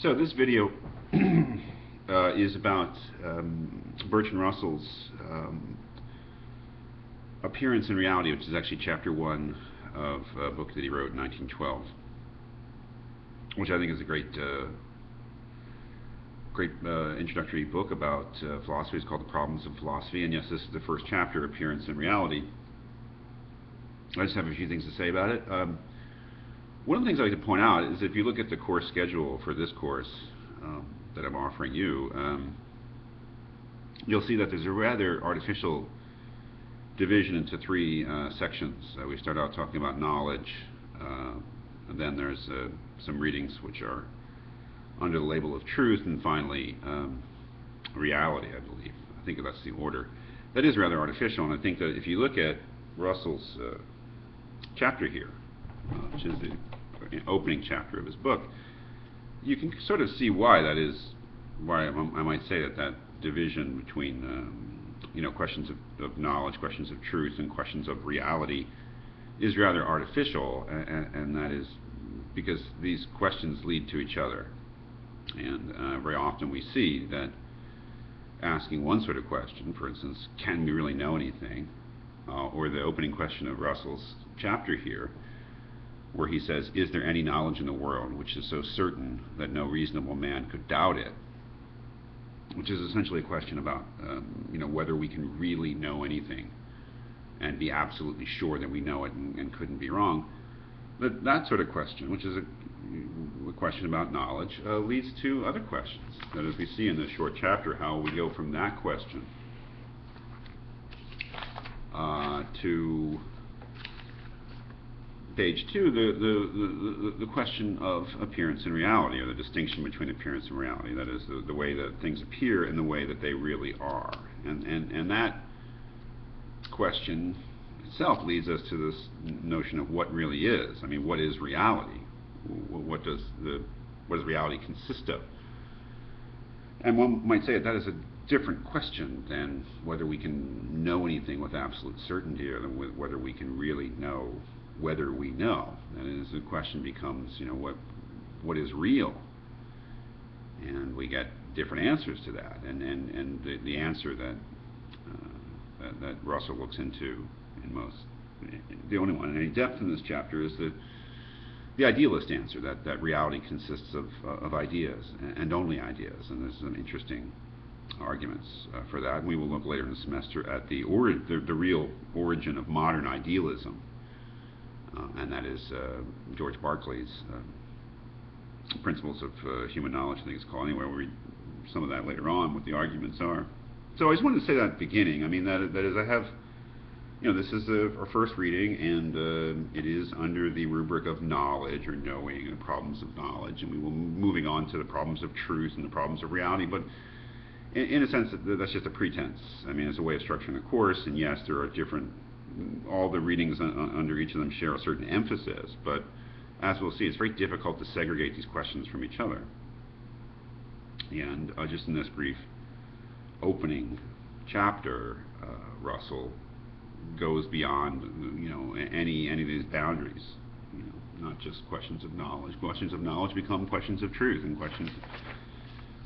So this video is about Bertrand Russell's Appearance and Reality, which is actually chapter 1 of a book that he wrote in 1912, which I think is a great introductory book about philosophy. It's called The Problems of Philosophy, and yes, this is the first chapter, Appearance and Reality. I just have a few things to say about it. One of the things I like to point out is if you look at the course schedule for this course that I'm offering you, you'll see that there's a rather artificial division into three sections. We start out talking about knowledge, and then there's some readings which are under the label of truth, and finally reality, I believe. I think that's the order. That is rather artificial, and I think that if you look at Russell's chapter here, which is the opening chapter of his book, you can sort of see why that is, why I might say that that division between questions of knowledge, questions of truth, and questions of reality is rather artificial, and that is because these questions lead to each other. And very often we see that asking one sort of question, for instance, can we really know anything, or the opening question of Russell's chapter here, where he says, is there any knowledge in the world which is so certain that no reasonable man could doubt it? Which is essentially a question about whether we can really know anything and be absolutely sure that we know it and couldn't be wrong. That sort of question, which is a question about knowledge, leads to other questions. That as we see in this short chapter, how we go from that question to page 2, the question of appearance and reality, or the distinction between appearance and reality. That is, the way that things appear and the way that they really are. And that question itself leads us to this notion of what really is. I mean, what is reality? What does reality consist of? And one might say that is a different question than whether we can know anything with absolute certainty, or than whether we can really know whether we know. And as the question becomes, what is real? And we get different answers to that. And the answer that Russell looks into the only one in any depth in this chapter is the idealist answer, that reality consists of ideas and only ideas. And there's some interesting arguments for that. And we will look later in the semester at the real origin of modern idealism. And that is George Berkeley's Principles of Human Knowledge, I think it's called. Anyway, we'll read some of that later on, what the arguments are. So I just wanted to say that at the beginning. I mean, that is, I have, this is our first reading, and it is under the rubric of knowledge, or knowing, and problems of knowledge, and we will be moving on to the problems of truth and the problems of reality. But in a sense, that's just a pretense. I mean, it's a way of structuring the course, and yes, there are different, all the readings under each of them share a certain emphasis, but as we'll see, it's very difficult to segregate these questions from each other. And just in this brief opening chapter, Russell goes beyond any of these boundaries. Not just questions of knowledge. Questions of knowledge become questions of truth, and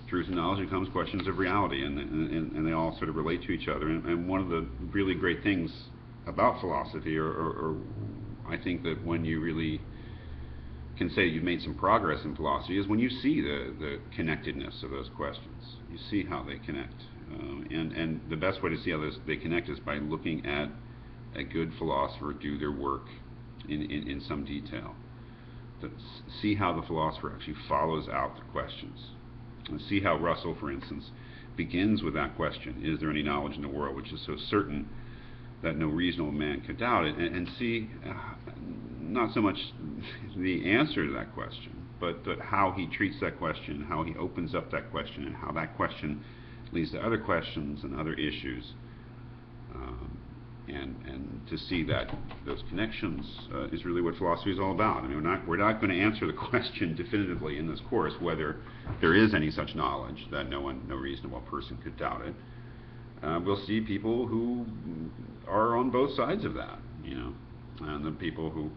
truth and knowledge becomes questions of reality, and they all sort of relate to each other. And one of the really great things about philosophy, or I think that when you really can say you've made some progress in philosophy, is when you see the connectedness of those questions. You see how they connect. And the best way to see how they connect is by looking at a good philosopher do their work in some detail. To see how the philosopher actually follows out the questions. And see how Russell, for instance, begins with that question, is there any knowledge in the world which is so certain that no reasonable man could doubt it, and see not so much the answer to that question, but how he treats that question, how he opens up that question, and how that question leads to other questions and other issues, and to see that those connections is really what philosophy is all about. I mean, we're not going to answer the question definitively in this course whether there is any such knowledge that no reasonable person could doubt it. We'll see people who are on both sides of that, and the people who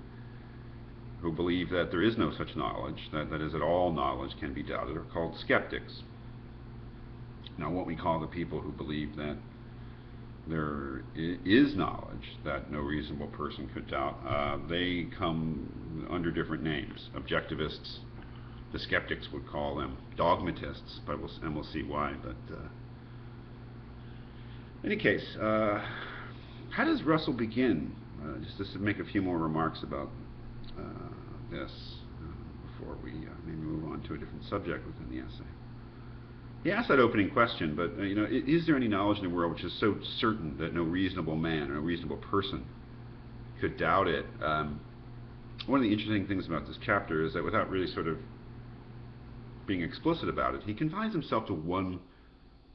who believe that there is no such knowledge, that is, that all knowledge can be doubted, are called skeptics. Now, what we call the people who believe that there is knowledge that no reasonable person could doubt, they come under different names. Objectivists, the skeptics would call them dogmatists, and we'll see why. But in any case, how does Russell begin? Just to make a few more remarks about this before we maybe move on to a different subject within the essay. He asked that opening question, but is there any knowledge in the world which is so certain that no reasonable man or no reasonable person could doubt it? One of the interesting things about this chapter is that without really sort of being explicit about it, he confines himself to one,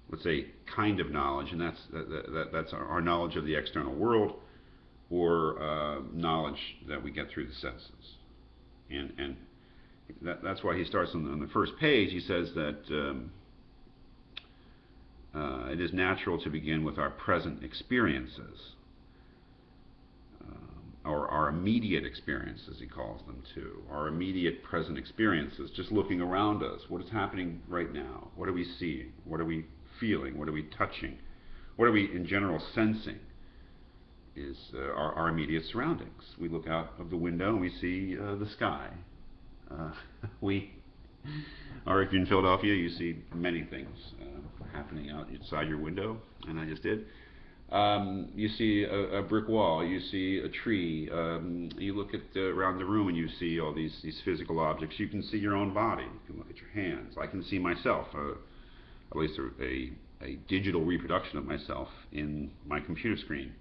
let's say, kind of knowledge, and that's our knowledge of the external world, or knowledge that we get through the senses. And that's why he starts on the first page. He says that it is natural to begin with our present experiences, or our immediate experiences, he calls them too. Our immediate present experiences, just looking around us. What is happening right now? What are we seeing? What are we feeling? What are we touching? What are we, in general, sensing? Is our immediate surroundings. We look out of the window and we see the sky. Or if you're in Philadelphia, you see many things happening outside your window, and I just did. You see a brick wall, you see a tree, you look at around the room and you see all these physical objects. You can see your own body, you can look at your hands. I can see myself, at least a digital reproduction of myself in my computer screen,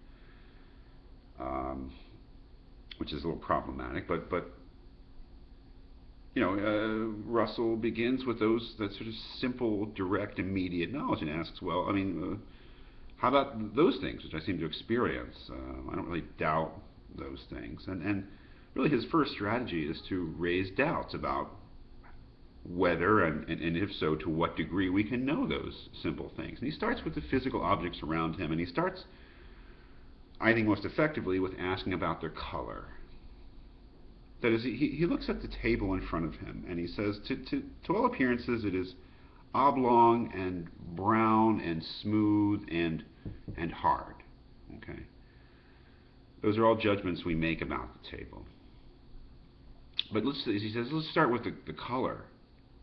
which is a little problematic, but Russell begins with that sort of simple, direct, immediate knowledge and asks, well, I mean, how about those things which I seem to experience? I don't really doubt those things. And really his first strategy is to raise doubts about whether, and if so, to what degree we can know those simple things. And he starts with the physical objects around him, and he starts, I think, most effectively with asking about their color. That is, he looks at the table in front of him and he says, to all appearances, it is oblong and brown and smooth and hard. Okay, those are all judgments we make about the table. But he says, let's start with the color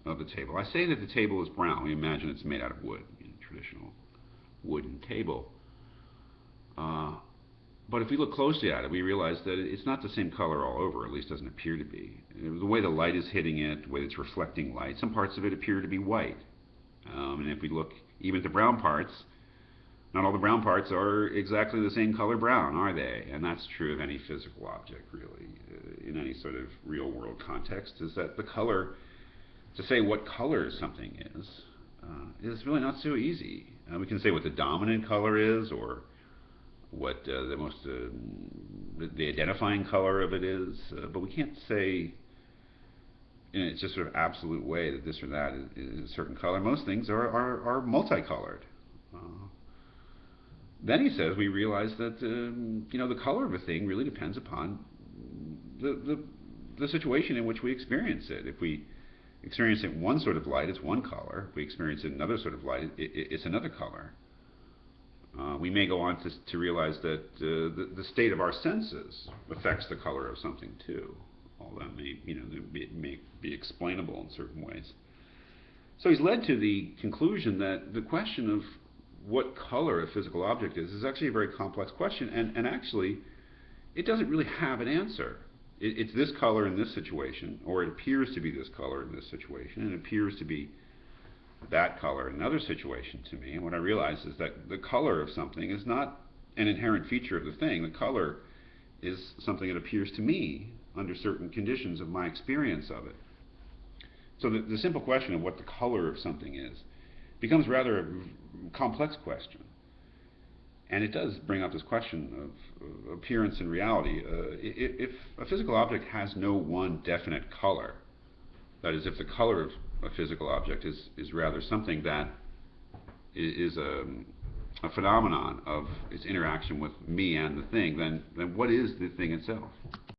of the table. I say that the table is brown. We imagine it's made out of wood, traditional wooden table. But if we look closely at it, we realize that it's not the same color all over, at least doesn't appear to be. The way the light is hitting it, the way it's reflecting light, some parts of it appear to be white. And if we look even at the brown parts, not all the brown parts are exactly the same color brown, are they? And that's true of any physical object, really, in any sort of real world context, is that the color, to say what color something is really not so easy. We can say what the dominant color is, or what the identifying color of it is, but we can't say in its just sort of absolute way that this or that is a certain color. Most things are multicolored. Then he says we realize that the color of a thing really depends upon the situation in which we experience it. If we experience it in one sort of light, it's one color. If we experience it in another sort of light, it's another color. We may go on to realize that the state of our senses affects the color of something too. All that may be explainable in certain ways. So he's led to the conclusion that the question of what color a physical object is actually a very complex question, and actually it doesn't really have an answer. It's this color in this situation, or it appears to be this color in this situation, and it appears to be that color in another situation to me. And what I realize is that the color of something is not an inherent feature of the thing. The color is something that appears to me under certain conditions of my experience of it. So the simple question of what the color of something is becomes rather a complex question. And it does bring up this question of appearance and reality. If a physical object has no one definite color, that is, if the color of a physical object is rather something that is a phenomenon of its interaction with me and the thing, then what is the thing itself?